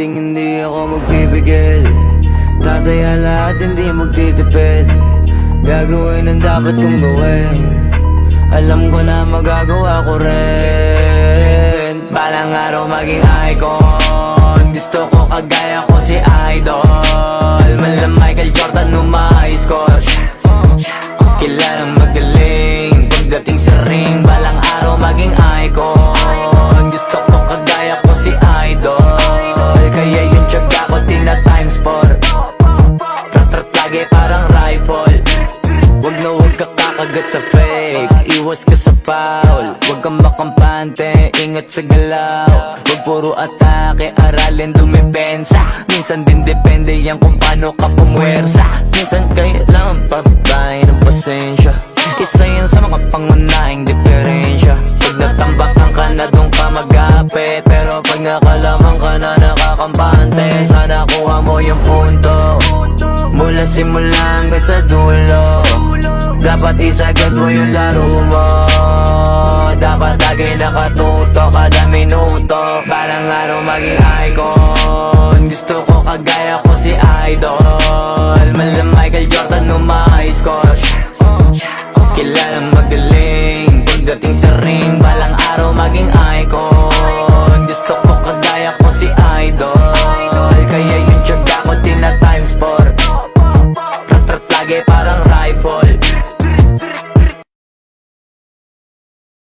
hinding hindi ako magpipigil. Tataya lahat, hindi magtitipid. Gagawin ang dapat kong gawin. Alam ko na magagawa ko rin. Balang araw maging icon. Gusto ko kagaya ko si Idol. Mala Michael Jordan score. Kilalang magaling pagdating sa ring. Balang araw maging icon. Gusto ko kagaya ko si Idol. Kaya yung tiyaga ko tina times 4. Rat-rat lagi parang rifle. Wag na wag ka kakagat sa fake. Iwas ka sa foul. Wag kang makampante, ingat sa galaw. Wag puro atake, aralin dumepensa. Minsan din depende yan kung paano ka pumwersa. Minsan kailangan pabay ng pasensya. Isa yan sa mga pangunahing diferensya. Pag natambakan ka na doon ka mag-apit. Pero pag nakalaman ka na nakakampante, sana kuha mo yung punto. Mula simula hanggang sa dulo, dapat isagad mo yung laro mo. Dapat lagi nakatuto kada minuto. Parang araw maging icon. Gusto ko kagaya ko si Idol. Mala Michael Jordan score. Kilalang magaling pagdating sa ring. Balang araw maging icon. Gusto ko kagaya ko si